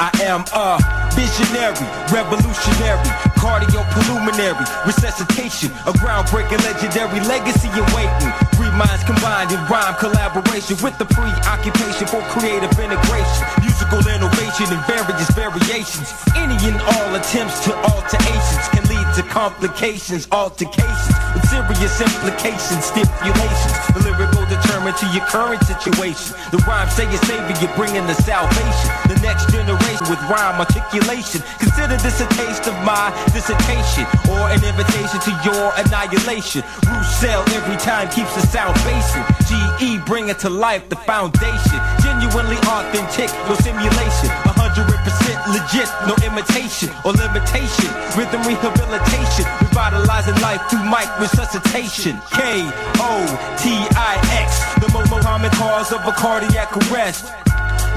I am a visionary, revolutionary, cardiopulmonary, resuscitation, a groundbreaking, legendary legacy in waiting. Three minds combined in rhyme collaboration with the preoccupation for creative integration, musical innovation in various variations. Any and all attempts to alterations can lead to complications, altercations with serious implications, stipulations. The lyrical determined to your current situation. The rhyme say your savior, bringing the salvation. The next generation with rhyme articulation. Consider this a taste of my dissertation, or an invitation to your annihilation. Roussel every time keeps the sound basic. GE bringing to life the foundation. Genuinely authentic, no simulation. 100% legit, no imitation or limitation. Rhythm rehabilitation, revitalizing life through mic resuscitation. KOTIX, the most common cause of a cardiac arrest.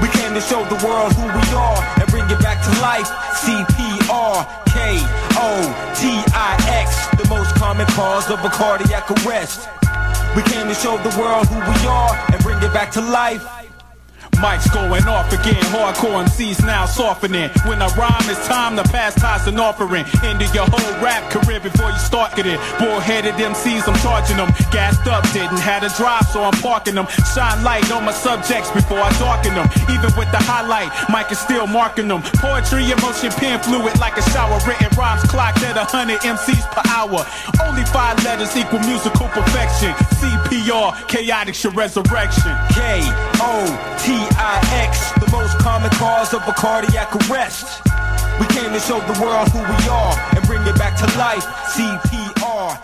We came to show the world who we are and bring it back to life. CPR, KOTIX, the most common cause of a cardiac arrest. We came to show the world who we are and bring it back to life. Mike's going off again, hardcore MCs now softening. When I rhyme, it's time to pass ties an offering. Into your whole rap career before you start getting. Bull-headed MCs, I'm charging them. Gassed up, didn't have to drive, so I'm parking them. Shine light on my subjects before I darken them. Even with the highlight, Mike is still marking them. Poetry, emotion, pen fluid like a shower. Written rhymes clocked at 100 MCs per hour. Only 5 letters equal musical perfection. CPR, chaotic your resurrection. KOTIX, the most common cause of a cardiac arrest. We came to show the world who we are and bring it back to life. CPR.